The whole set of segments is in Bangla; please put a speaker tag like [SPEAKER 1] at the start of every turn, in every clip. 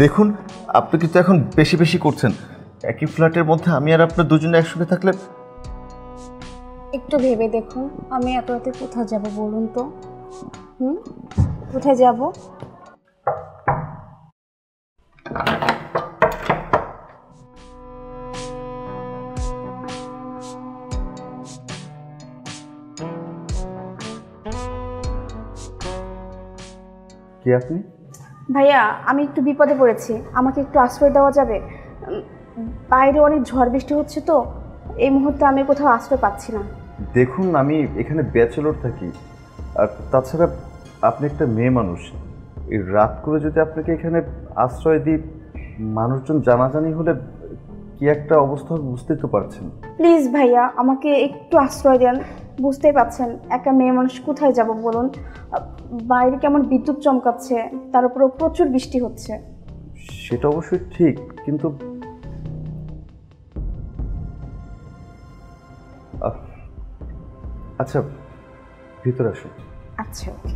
[SPEAKER 1] দেখুন, আপনি কিন্তু এখন বেশি বেশি করছেন। একই ফ্ল্যাটের মধ্যে আমি আর আপনার দুজনে একসঙ্গে থাকলে।
[SPEAKER 2] একটু ভেবে দেখুন, আমি এত রাতে কোথায় যাব বলুন তো? কোথায় যাব?
[SPEAKER 1] কে আপনি?
[SPEAKER 2] ভাইয়া, আমি একটু বিপদে পড়েছি, আমাকে একটু আশ্রয় দেওয়া যাবে? বাইরে অনেক ঝড় বৃষ্টি হচ্ছে তো, এই মুহূর্তে আমি কোথাও আশ্রয় পাচ্ছি না।
[SPEAKER 1] দেখুন, আমি এখানে ব্যাচেলর থাকি, আর তাছাড়া আপনি একটা মেয়ে মানুষ। এই রাত করে যদি আপনাকে এখানে আশ্রয় দিই, মানুষজন জানাজানি হলে কি একটা অবস্থা হবে বুঝতেই তো পারছেন।
[SPEAKER 2] প্লিজ ভাইয়া, আমাকে একটু আশ্রয় দেন। বুঝতেই পাচ্ছেন একটা মেয়ে মানুষ কোথায় যাব বলুন? বাইরে কেমন বিদ্যুৎ চমকাচ্ছে, তার উপরেও প্রচুর বৃষ্টি হচ্ছে।
[SPEAKER 1] সেটা অবশ্যই ঠিক, কিন্তু আচ্ছা, ভিতরে আসুন।
[SPEAKER 2] আচ্ছা, ওকে।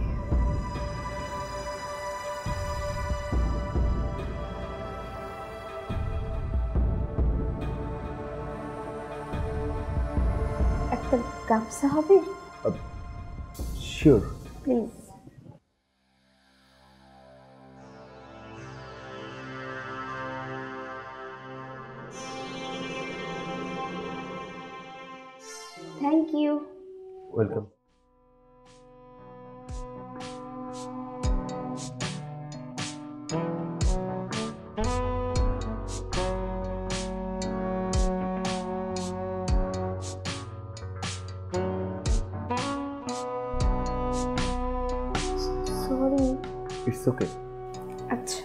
[SPEAKER 2] একটা গামছা হবে?
[SPEAKER 1] Sure.
[SPEAKER 2] Please. Thank you.
[SPEAKER 1] Welcome.
[SPEAKER 2] Sorry.
[SPEAKER 1] It's okay.
[SPEAKER 2] আচ্ছা।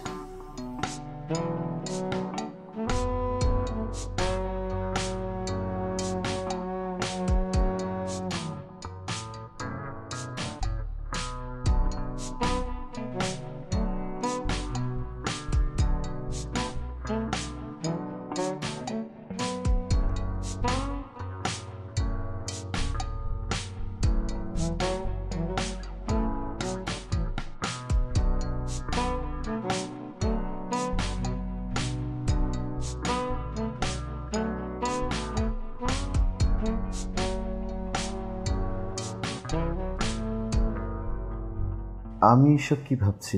[SPEAKER 1] আমি এসব কি ভাবছি?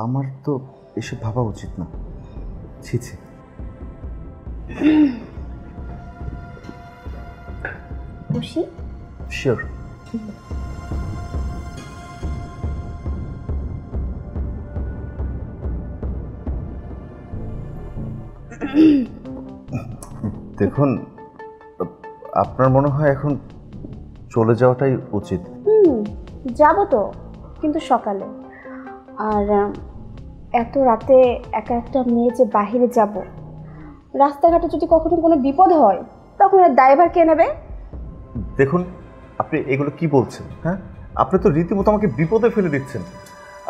[SPEAKER 1] আমার তো এসব ভাবা উচিত না। ছি ছি।
[SPEAKER 2] খুশি?
[SPEAKER 1] শিওর। দেখুন, আপনার মনে হয় এখন চলে যাওয়াটাই উচিত।
[SPEAKER 2] যাব তো, কিন্তু সকালে। আর এত রাতে একা একটা মেয়ে যে বাহিরে যাব, রাস্তাঘাটে যদি কখনো কোনো বিপদ হয় তখন এর দায়ভার কে নেবে?
[SPEAKER 1] দেখুন, আপনি এগুলো কি বলছেন? হ্যাঁ, আপনি তো রীতিমতো আমাকে বিপদে ফেলে দিচ্ছেন।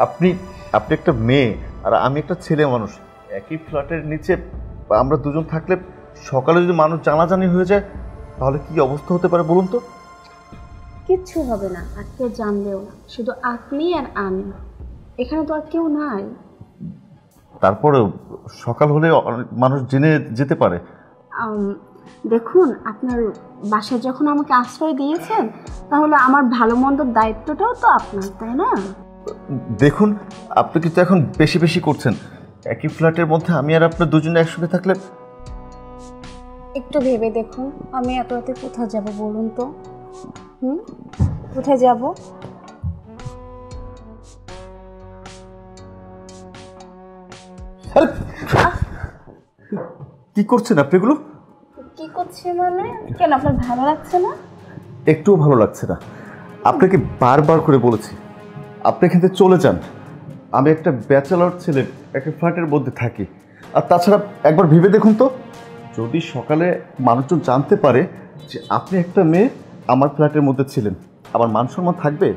[SPEAKER 1] আপনি আপনি একটা মেয়ে আর আমি একটা ছেলে মানুষ, একই ফ্ল্যাটের নিচে আমরা দুজন থাকলে সকালে যদি মানুষ জানাজানি হয়ে যায় তাহলে কি অবস্থা হতে পারে বলুন তো?
[SPEAKER 2] কিচ্ছু হবে না, আর কেউ জানবেও না, শুধু আপনি আর আমি। এখানে তো আর কেউ নাই।
[SPEAKER 1] তারপরেও সকাল হলে মানুষ জেনে যেতে পারে।
[SPEAKER 2] দেখুন, আপনার বাসায় যখন আমাকে আশ্রয় দিয়েছেন, তাহলে আমার ভালো মন্দর দায়িত্বটাও তো আপনার, তাই না?
[SPEAKER 1] দেখুন, আপনি কিন্তু এখন বেশি বেশি করছেন। একই ফ্ল্যাটের মধ্যে আমি আর আপনার দুজনে একসঙ্গে থাকলে।
[SPEAKER 2] একটু ভেবে দেখুন, আমি এত রাতে কোথায় যাব বলুন তো? কোথায় যাব?
[SPEAKER 1] কি করছেন আপনি এগুলো?
[SPEAKER 2] কি করছি মানে? কেন, আপনার ভালো লাগছে না?
[SPEAKER 1] একটুও ভালো লাগছে না। আপনাকে বারবার করে বলেছি আপনি এখান থেকে চলে যান। আমি একটা ব্যাচেলর ছেলে, একটা ফ্ল্যাটের মধ্যে থাকি। আর তাছাড়া একবার ভেবে দেখুন তো, যদি সকালে মানুষজন জানতে পারে যে আপনি একটা মেয়ে আমার ফ্ল্যাটের মধ্যে ছিলেন, আমার মান সম্মান থাকবে?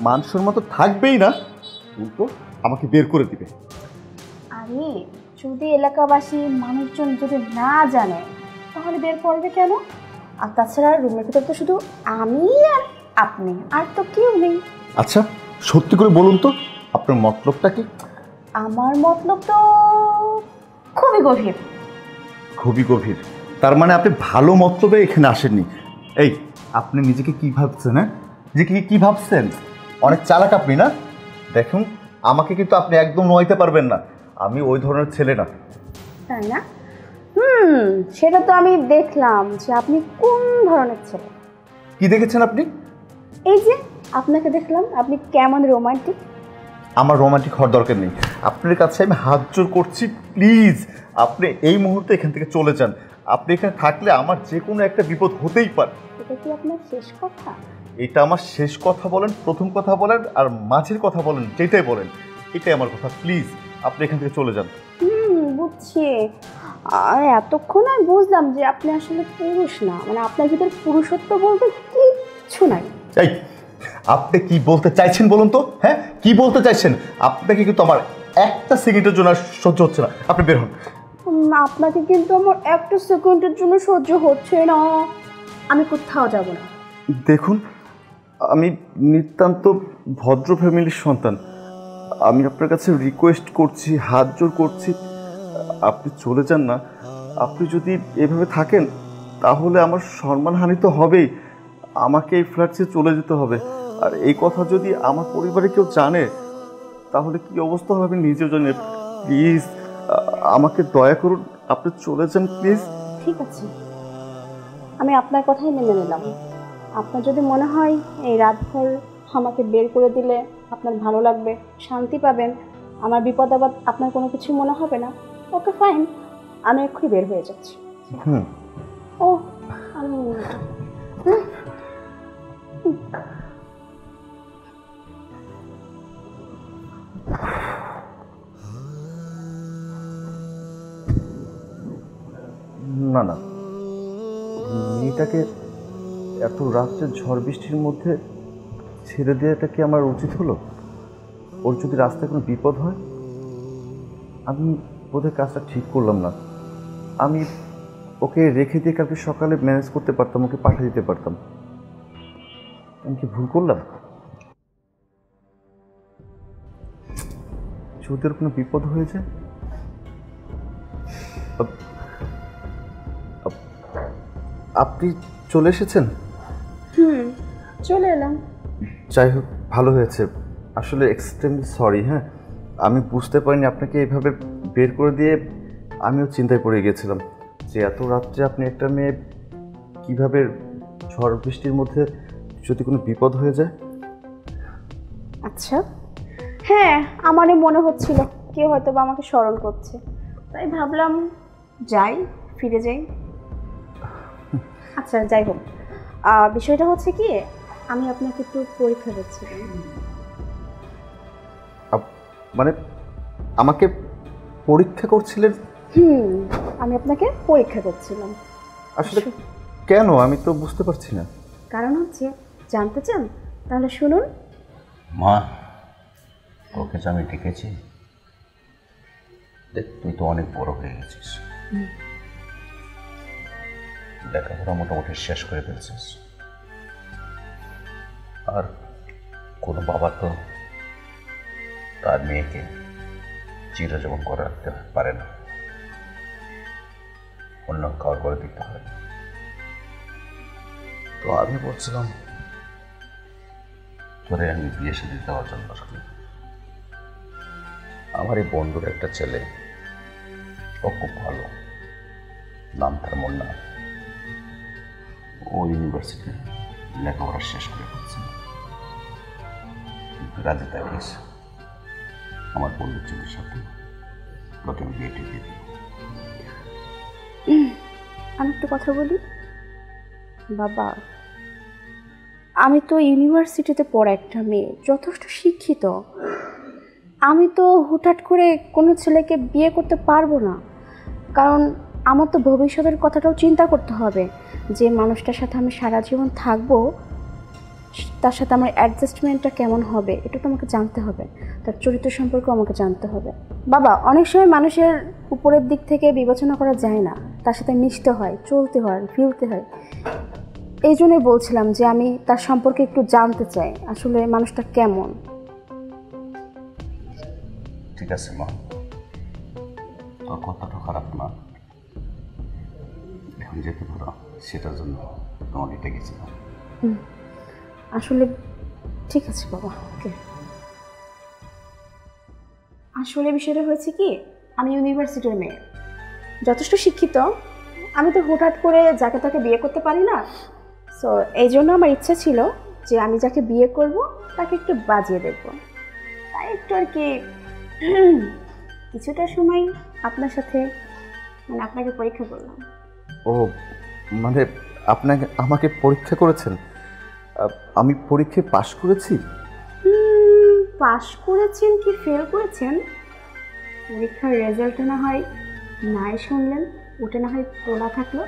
[SPEAKER 1] মান সম্মান তো থাকবেই না, উল্টো আমাকে বের করে দিবে।
[SPEAKER 2] আরে, যদি এলাকাবাসী মানুষজন যদি না জানে তাহলে বের করবে কেন? আর তাছাড়া রুমের ভিতর তো শুধু আমি আর আপনি, আর তো কেউ নেই।
[SPEAKER 1] আচ্ছা, সত্যি করে বলুন তো আপনার মতলবটা কি?
[SPEAKER 2] আমার মতলব তো খুবই গভীর।
[SPEAKER 1] খুবই গভীর? তার মানে আপনি ভালো মতলবে এখানে আসেননি। এই, আপনি নিজেকে কি ভাবছেন? হ্যাঁ, যে কি ভাবছেন? অনেক চালাক আপনি না? দেখুন, আমাকে কিন্তু আপনি একদম নোয়াইতে পারবেন না। আমি ওই ধরনের ছেলে না।
[SPEAKER 2] তাই না? সেটা তো আমি দেখলাম যে আপনি কোন ধরনের ছেলে।
[SPEAKER 1] কি দেখেছেন আপনি?
[SPEAKER 2] এই যে আপনাকে দেখলাম, আপনি কেমন রোমান্টিক।
[SPEAKER 1] আমার রোমান্টিক হওয়ার দরকার নেই। আপনার কাছে আমি হাত জোর করছি, প্লিজ আপনি এই মুহূর্তে এখান থেকে চলে যান। আপনি এখানে থাকলে আমার যে কোনো একটা বিপদ হতেই পারে।
[SPEAKER 2] এটা কি আপনার শেষ কথা?
[SPEAKER 1] এটা আমার শেষ কথা বলেন, প্রথম কথা বলেন, আর মাঝের কথা বলেন, যেটাই বলেন এটাই আমার কথা। প্লিজ আপনি এখান থেকে চলে যান।
[SPEAKER 2] বুঝছি। এতক্ষণ আমি বুঝলাম যে আপনি আসলে পুরুষ না, মানে আপনার ভিতরে পুরুষত্ব বলতে কিচ্ছু নাই।
[SPEAKER 1] এই, আপনি কি বলতে চাইছেন বলুন তো? হ্যাঁ, কি বলতে চাইছেন? আপনাকে কিন্তু আমার একটা সেকেন্ডের জন্য আর সহ্য হচ্ছে না। আপনি বের হন।
[SPEAKER 2] আপনাকে কিন্তু আমার একটা সেকেন্ডের জন্য সহ্য হচ্ছে না। আমি কোথাও যাব না।
[SPEAKER 1] দেখুন, আমি নিতান্ত ভদ্র ফ্যামিলির সন্তান। আমি আপনার কাছে রিকোয়েস্ট করছি, হাত জোর করছি, আপনি চলে যান না। আপনি যদি এভাবে থাকেন তাহলে আমার সম্মানহানি তো হবেই। আমাকে এই ফ্ল্যাট ছেড়ে চলে যেতে হবে। আর এই কথা যদি আমার পরিবারে কেউ জানে তাহলে কি অবস্থা হবে আমি নিজেও জানি। প্লিজ আমাকে দয়া করুন, আপনি চলে যান প্লিজ।
[SPEAKER 2] ঠিক আছে, আমি আপনার কথাই মেনে নিলাম। আপনার যদি মনে হয় এই রাতভর আমাকে বের করে দিলে আপনার ভালো লাগবে, শান্তি পাবেন, আমার বিপদ আপদ আপনার কোনো কিছু মনে হবে না, ওকে ফাইন, আমি এক্ষুনি বের হয়ে যাচ্ছি। ও আমি
[SPEAKER 1] না না, মেয়েটাকে এত রাত্রে ঝড় বৃষ্টির মধ্যে ছেড়ে দেওয়াটা কি আমার উচিত হলো? ওর যদি রাস্তায় কোনো বিপদ হয়? আমি বোধহয় কাজটা ঠিক করলাম না। আমি ওকে রেখে দিয়ে কালকে সকালে ম্যানেজ করতে পারতাম, ওকে পাঠিয়ে দিতে পারতাম। আমি কি ভুল করলাম? যদি ওর কোনো বিপদ হয়ে যায়? আপনি চলে এসেছেন?
[SPEAKER 2] চলে এলাম।
[SPEAKER 1] যাই হোক, ভালো হয়েছে। আসলে এক্সট্রিমলি সরি। হ্যাঁ, আমি বুঝতে পারিনি আপনাকে এইভাবে বের করে দিয়ে আমিও চিন্তায় পড়ে গিয়েছিলাম যে এত রাত্রে আপনি একটা মেয়ে কীভাবে ঝড় বৃষ্টির মধ্যে যদি কোনো বিপদ হয়ে যায়।
[SPEAKER 2] আচ্ছা, হ্যাঁ, আমারই মনে হচ্ছিল কেউ হয়তো বা আমাকে স্মরণ করছে, তাই ভাবলাম যাই, ফিরে যাই। আচ্ছা যাই হোক, বিষয়টা হচ্ছে কি, আমি আপনাকে একটু পরীক্ষা দিচ্ছিলাম।
[SPEAKER 1] মানে আমাকে পরীক্ষা করছিলেন?
[SPEAKER 2] আমি আপনাকে পরীক্ষা করছিলাম।
[SPEAKER 1] আসলে কেন, আমি তো বুঝতে পারছি না।
[SPEAKER 2] কারণ হচ্ছে, জানতে চান? তাহলে শুনুন।
[SPEAKER 3] মা, ওকে যে আমি ডেকেছি, দেখ তুই তো অনেক বড় হয়ে গেছিস, লেখাপড়া মোটামুটি শেষ করে ফেলছিস, আর কোনো বাবা তো তার মেয়েকে চিরজীবন করে রাখতে পারে না, অন্য কাউর করে দিতে হয়। তো আমি বলছিলাম তোরে আমি বিয়ে সাথে দেওয়ার জন্য আসলে আমার এই বন্ধুর একটা ছেলে, ও খুব ভালো, নাম তার মুন্না, ও ইউনিভার্সিটি লেখাপড়া শেষ করে ফেলছে, রাজি থাকিস আমার বন্ধুর ছেলের সাথে তোকে আমি বিয়ে দিয়ে দিই।
[SPEAKER 2] আমি একটু কথা বলি। বাবা, আমি তো ইউনিভার্সিটিতে পড়া একটা মেয়ে, যথেষ্ট শিক্ষিত। আমি তো হুটহাট করে কোনো ছেলেকে বিয়ে করতে পারবো না, কারণ আমার তো ভবিষ্যতের কথাটাও চিন্তা করতে হবে। যে মানুষটার সাথে আমি সারা জীবন থাকবো, তার সাথে আমার অ্যাডজাস্টমেন্টটা কেমন হবে এটা তো আমাকে জানতে হবে, তার চরিত্র সম্পর্কে আমাকে জানতে হবে। বাবা, অনেক সময় মানুষের উপরের দিক থেকে বিবেচনা করা যায় না, তার সাথে মিশতে হয়, চলতে হয়, ফিরতে হয়। এই জন্যই বলছিলাম যে আমি তার সম্পর্কে একটু জানতে চাই, আসলে মানুষটা কেমন।
[SPEAKER 3] ঠিক আছে মা, তোর কথাটা খারাপ না, এখন যেতে পারো, সেটার জন্য তোমাকে ডেকেছিলাম।
[SPEAKER 2] আসলে ঠিক আছে বাবা, ওকে। আসলে বিষয়টা হয়েছে কি, আমি ইউনিভার্সিটির মেয়ে, যথেষ্ট শিক্ষিত। আমি তো হুটহাট করে যাকে তাকে বিয়ে করতে পারি না। সো এই জন্য আমার ইচ্ছা ছিল যে আমি যাকে বিয়ে করব তাকে একটু বাজিয়ে দেখব। তাই একটু আর কি কিছুটা সময় আপনার সাথে মানে আপনাকে পরীক্ষা করলাম।
[SPEAKER 1] ও মানে আমাকে পরীক্ষা করেছেন? আমি পরীক্ষায় পাশ করেছি?
[SPEAKER 2] পাশ করেছেন কি ফেল করেছেন পরীক্ষার রেজাল্টে না হয় নাই শুনলেন, ওটা না হয় তোলা থাকলো।